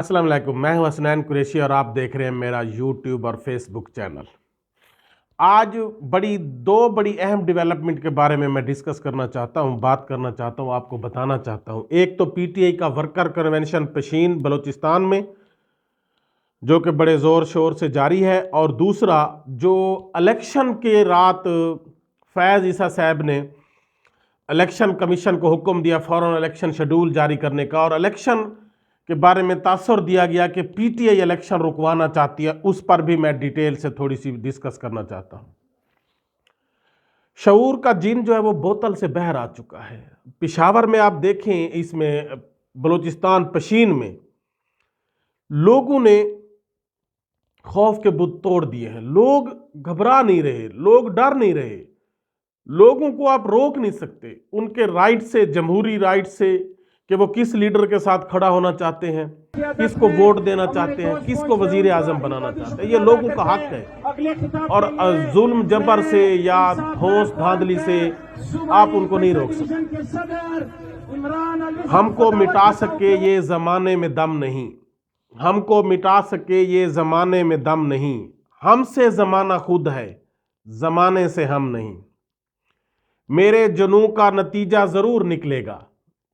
अस्सलाम वालेकुम। मैं हूं हसनैन कुरैशी और आप देख रहे हैं मेरा यूट्यूब और फेसबुक चैनल। आज दो बड़ी अहम डेवलपमेंट के बारे में मैं डिस्कस करना चाहता हूं, बात करना चाहता हूं, आपको बताना चाहता हूं। एक तो पीटीआई का वर्कर कन्वेंशन पशीन बलूचिस्तान में जो कि बड़े ज़ोर शोर से जारी है, और दूसरा जो इलेक्शन के रात फैज़ ईसा साहब ने इलेक्शन कमीशन को हुक्म दिया फ़ौरन इलेक्शन शेड्यूल जारी करने का, और इलेक्शन के बारे में तासर दिया गया कि पीटीआई इलेक्शन रुकवाना चाहती है, उस पर भी मैं डिटेल से थोड़ी सी डिस्कस करना चाहता हूं। शऊर का जिन जो है वो बोतल से बाहर आ चुका है। पिशावर में आप देखें, इसमें बलूचिस्तान पशीन में लोगों ने खौफ के बुत तोड़ दिए हैं। लोग घबरा नहीं रहे, लोग डर नहीं रहे। लोगों को आप रोक नहीं सकते उनके राइट से, जमहूरी राइट से, कि वो किस लीडर के साथ खड़ा होना चाहते हैं, किसको वोट देना चाहते हैं, किसको वजीर आजम बनाना चाहते हैं। ये लोगों का हक है, और जुल्म जबर से या धौंस धांधली से आप उनको नहीं रोक सकते। हमको मिटा सके ये जमाने में दम नहीं, हमको मिटा सके ये जमाने में दम नहीं, हमसे जमाना खुद है, जमाने से हम नहीं। मेरे जुनून का नतीजा जरूर निकलेगा,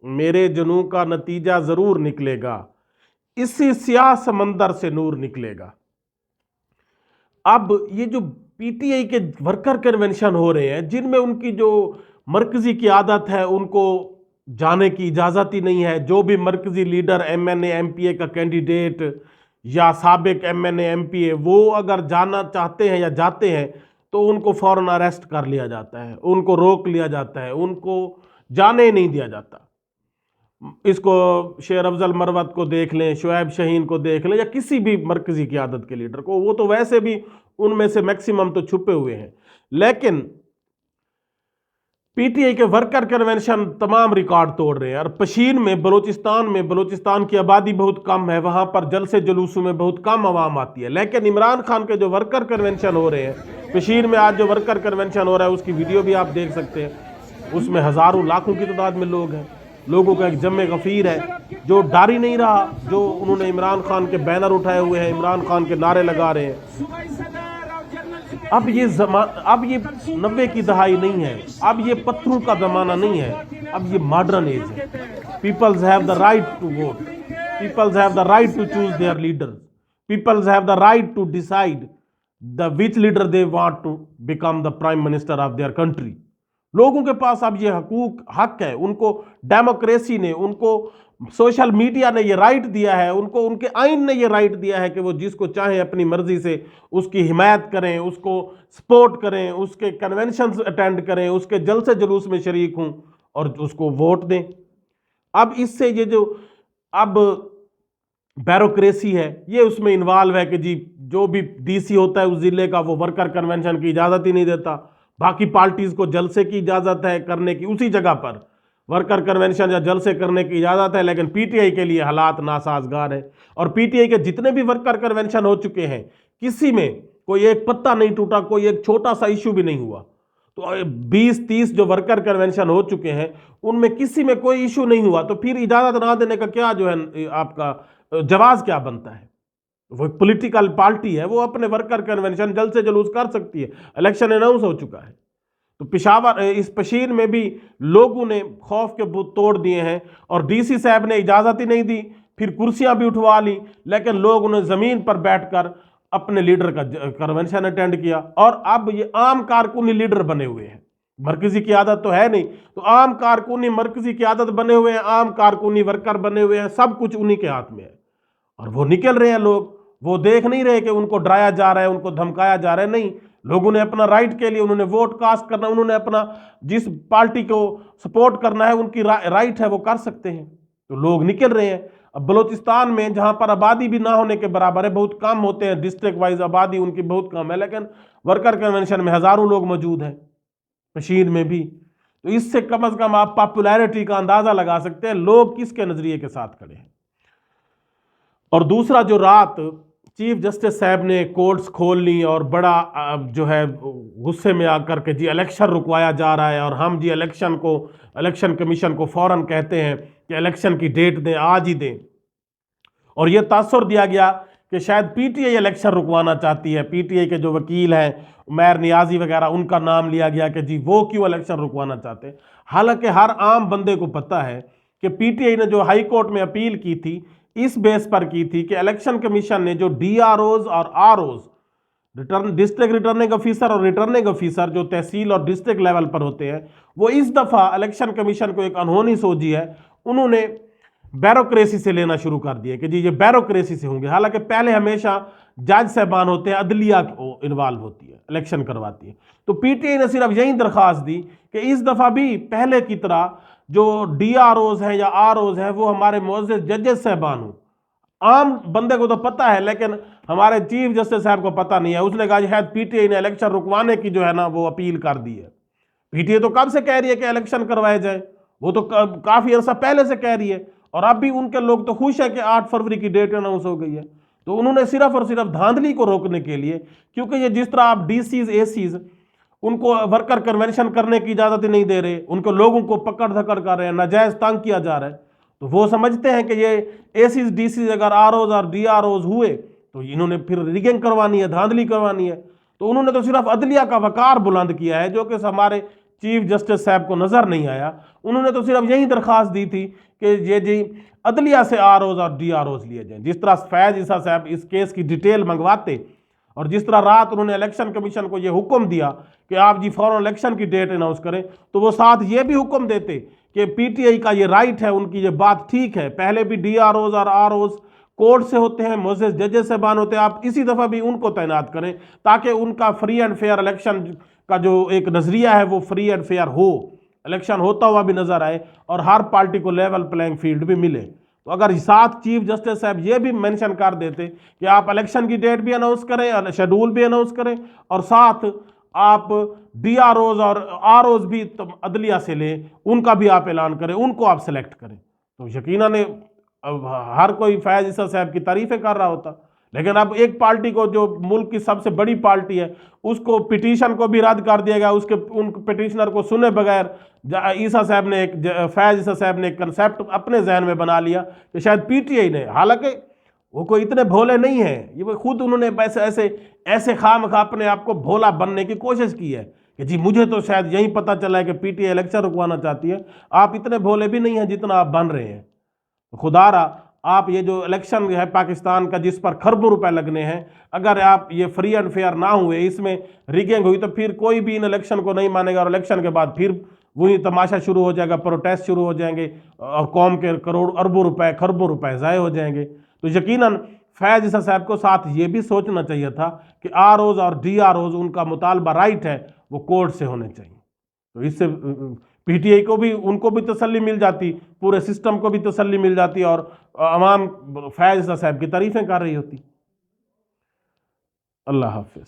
मेरे जुनून का नतीजा जरूर निकलेगा, इसी स्याह समंदर से नूर निकलेगा। अब ये जो पीटीआई के वर्कर कन्वेंशन हो रहे हैं, जिनमें उनकी जो मरकजी क़यादत है उनको जाने की इजाज़त ही नहीं है। जो भी मरकजी लीडर एमएनए एमपीए का कैंडिडेट या साबिक एमएनए एमपीए वो अगर जाना चाहते हैं या जाते हैं तो उनको फ़ौरन अरेस्ट कर लिया जाता है, उनको रोक लिया जाता है, उनको जाने नहीं दिया जाता। इसको शेर अफजल मरवत को देख लें, शुएब शहीन को देख लें, या किसी भी मरकजी क़यादत के लीडर को, वो तो वैसे भी उनमें से मैक्सिमम तो छुपे हुए हैं। लेकिन पीटीआई के वर्कर कन्वेंशन तमाम रिकॉर्ड तोड़ रहे हैं। और पशीन में, बलूचिस्तान की आबादी बहुत कम है, वहां पर जलसे जुलूसों में बहुत कम आवाम आती है। लेकिन इमरान खान के जो वर्कर कन्वेंशन हो रहे हैं पशीन में, आज जो वर्कर कन्वेंशन हो रहा है उसकी वीडियो भी आप देख सकते हैं। उसमें हज़ारों लाखों की तादाद में लोग हैं। लोगों का एक जम्मे गफीर है जो डर ही नहीं रहा, जो उन्होंने इमरान खान के बैनर उठाए हुए हैं, इमरान खान के नारे लगा रहे हैं। अब ये 90 की दहाई नहीं है, अब ये पत्थरों का जमाना नहीं है, अब ये मॉडर्न एज है। Peoples have the right to vote, peoples have the right to choose their leaders, peoples have the right to decide the which leader they want to become the prime minister of their country. लोगों के पास अब ये हक है, उनको democracy ने, उनको social media ने ये राइट दिया है, उनको उनके आइन ने ये राइट दिया है कि वो जिसको चाहे अपनी मर्जी से उसकी हिमायत करें, उसको सपोर्ट करें, उसके कन्वेंशंस अटेंड करें, उसके जलसे जुलूस में शरीक हों और उसको वोट दें। अब इससे ये जो अब ब्यूरोक्रेसी है ये उसमें इन्वॉल्व है कि जी जो भी डीसी होता है उस जिले का, वो वर्कर कन्वेंशन की इजाज़त ही नहीं देता। बाकी पार्टीज को जलसे की इजाज़त है करने की, उसी जगह पर वर्कर कन्वेंशन या जलसे करने की इजाज़त है, लेकिन पीटीआई के लिए हालात नासाजगार है। और पीटीआई के जितने भी वर्कर कन्वेंशन हो चुके हैं, किसी में कोई एक पत्ता नहीं टूटा, कोई एक छोटा सा इशू भी नहीं हुआ। तो 20-30 जो वर्कर कन्वेंशन हो चुके हैं उनमें किसी में कोई इशू नहीं हुआ, तो फिर इजाज़त ना देने का क्या जो है आपका जवाब क्या बनता है? वो पॉलिटिकल पार्टी है, वो अपने वर्कर कन्वेंशन जलसे जुलूस कर सकती है। इलेक्शन अनाउंस हो चुका है। तो पिशावर, इस पशीर में भी लोगों ने खौफ के बुत तोड़ दिए हैं, और डीसी साहब ने इजाज़त ही नहीं दी, फिर कुर्सियां भी उठवा ली, लेकिन लोग उन्हें ज़मीन पर बैठकर अपने लीडर का कन्वेंशन अटेंड किया। और अब ये आम कारकुनी लीडर बने हुए हैं, मरकजी की आदत तो है नहीं, तो आम कारकुनी मरकजी की आदत बने हुए हैं, आम कारकुनी वर्कर बने हुए हैं, सब कुछ उन्हीं के हाथ में है। और वो निकल रहे हैं लोग, वो देख नहीं रहे कि उनको डराया जा रहा है, उनको धमकाया जा रहा है। नहीं, लोगों ने अपना राइट के लिए उन्होंने वोट कास्ट करना, उन्होंने अपना जिस पार्टी को सपोर्ट करना है उनकी राइट है, वो कर सकते हैं। तो लोग निकल रहे हैं। अब बलूचिस्तान में जहां पर आबादी भी ना होने के बराबर है, बहुत कम होते हैं, डिस्ट्रिक्ट वाइज आबादी उनकी बहुत कम है, लेकिन वर्कर कन्वेंशन में हजारों लोग मौजूद हैं, पशीर में भी। तो इससे कम से कम आप पॉपुलैरिटी का अंदाजा लगा सकते हैं लोग किसके नजरिए के साथ खड़े हैं। और दूसरा, जो रात चीफ जस्टिस साहब ने कोर्ट्स खोल ली और बड़ा जो है गुस्से में आकर के जी इलेक्शन रुकवाया जा रहा है, और हम जी इलेक्शन कमीशन को फौरन कहते हैं कि इलेक्शन की डेट दें, आज ही दें, اور یہ تاثر دیا گیا کہ شاید پی ٹی آئی الیکشن رکوانا چاہتی ہے. پی ٹی آئی کے جو وکیل ہیں عمیر نیازی وغیرہ، ان کا نام لیا گیا کہ جی وہ کیوں الیکشن رکوانا چاہتے ہیں. حالانکہ ہر عام بندے کو پتہ ہے کہ پی ٹی آئی نے جو ہائی کورٹ میں اپیل کی تھی اس بیس پر کی تھی کہ الیکشن کمیشن نے جو ڈی آر اوز اور R Os, district returning officer اور ریٹرننگ آفیسر جو تحصیل اور ڈسٹرکٹ لیول پر ہوتے ہیں، وہ اس دفعہ الیکشن کمیشن کو ایک انہونی سوچی ہے، انہوں نے بیروکریسی سے لینا شروع کر دیا کہ جی یہ بیروکریسی سے ہوں گے. حالانکہ پہلے ہمیشہ جج صاحبان ہوتے ہیں، عدلیہ انوالو ہوتی ہے، الیکشن کرواتی ہے. تو پی ٹی آئی نے صرف یہی درخواست دی کہ اس دفعہ بھی پہلے کی طرح جو ڈی آر اوز ہیں یا آر اوز ہیں وہ ہمارے معزز ججز صاحبان ہوں. عام بندے کو تو پتہ ہے لیکن ہمارے چیف جسٹس صاحب کو پتہ نہیں ہے. اس نے کہا شاید پی ٹی آئی نے الیکشن رکوانے کی جو ہے نا وہ اپیل کر دی ہے. پی ٹی آئی تو کب سے کہہ رہی ہے کہ الیکشن کروائے جائیں، وہ تو کافی عرصہ پہلے سے کہہ رہی ہے، اور اب بھی ان کے لوگ تو خوش ہے کہ 8 فروری کی ڈیٹ اناؤنس ہو گئی ہے. تو انہوں نے صرف اور صرف دھاندلی کو روکنے کے لیے، کیونکہ یہ جس طرح آپ ڈی سیز اے سیز ان کو ورکر کنونشن کرنے کی اجازت ہی نہیں دے رہے، ان کو لوگوں کو پکڑ دھکڑ کر رہے ہیں، ناجائز تنگ کیا جا رہا ہے، تو وہ سمجھتے ہیں کہ یہ اے سیز ڈی سیز اگر آر اوز اور ڈی آر اوز ہوئے تو انہوں نے پھر ریگنگ کروانی ہے، دھاندلی کروانی ہے. تو انہوں نے تو صرف عدلیہ کا وقار بلند کیا ہے، جو کہ ہمارے چیف جسٹس صاحب کو نظر نہیں آیا. انہوں نے تو صرف یہی درخواست دی تھی کہ یہ جی عدلیہ سے آر اوز اور ڈی آر اوز لیے جائیں. جس طرح فیض عیسیٰ صاحب اس کیس کی ڈیٹیل منگواتے، اور جس طرح رات انہوں نے الیکشن کمیشن کو یہ حکم دیا کہ آپ جی فوراً الیکشن کی ڈیٹ اناؤنس کریں، تو وہ ساتھ یہ بھی حکم دیتے کہ پی ٹی آئی کا یہ رائٹ ہے، ان کی یہ بات ٹھیک ہے، پہلے بھی ڈی آر اوز اور آر اوز کورٹ سے ہوتے ہیں، معزز ججز صاحبان ہوتے ہیں، آپ اسی دفعہ بھی ان کو تعینات کریں تاکہ ان کا فری اینڈ فیئر الیکشن کا جو ایک نظریہ ہے وہ فری اینڈ فیئر ہو، الیکشن ہوتا ہوا بھی نظر آئے اور ہر پارٹی کو لیول پلینگ فیلڈ بھی ملے. تو اگر ساتھ چیف جسٹس صاحب یہ بھی مینشن کر دیتے کہ آپ الیکشن کی ڈیٹ بھی اناؤنس کریں، شیڈول بھی اناؤنس کریں، اور ساتھ آپ ڈی آر اوز اور آر اوز بھی عدلیہ سے لیں، ان کا بھی آپ اعلان کریں، ان کو آپ سلیکٹ کریں، تو یقیناً ہر کوئی فیض عیسیٰ صاحب کی تعریفیں کر رہا ہوتا. لیکن اب ایک پارٹی کو جو ملک کی سب سے بڑی پارٹی ہے اس کو پٹیشن کو بھی رد کر دیا گیا، ان پٹیشنر کو سنے بغیر عیسیٰ صاحب نے فیض عیسیٰ صاحب نے ایک کنسیپٹ اپنے ذہن میں بنا لیا کہ شاید پی ٹی آئی نے، حالانکہ وہ کوئی اتنے بھولے نہیں ہیں، یہ خود انہوں نے ایسے خام خواہ اپنے آپ کو بھولا بننے کی کوشش کی ہے کہ جی مجھے تو شاید یہی پتہ چلا ہے کہ پی ٹی آئی الیکشن رکوانا چاہتی ہے. آپ اتنے بھولے بھی نہیں ہیں جتنا آپ بن رہے ہیں. خدا را آپ یہ جو الیکشن ہے پاکستان کا جس پر کھربوں روپے لگنے ہیں، اگر آپ یہ فری اینڈ فیئر نہ ہوئے، اس میں ریگنگ ہوئی، تو پھر کوئی بھی ان الیکشن کو نہیں مانے گا، اور الیکشن کے بعد پھر وہی تماشا شروع ہو جائے گا، پروٹیسٹ شروع ہو جائیں گے، اور قوم کے کروڑ اربوں روپے کھربوں روپے ضائع ہو جائیں گے. تو یقیناً فیض عیسیٰ صاحب کو ساتھ یہ بھی سوچنا چاہیے تھا کہ آر اوز اور ڈی آر اوز ان کا مطالبہ رائٹ ہے وہ کورٹ سے ہونے چاہیے. تو اس سے پی ٹی آئی کو بھی، ان کو بھی تسلی مل جاتی، پورے سسٹم کو بھی تسلی مل جاتی، اور عوام فیض عیسیٰ صاحب کی تعریفیں کر رہی ہوتی. اللہ حافظ.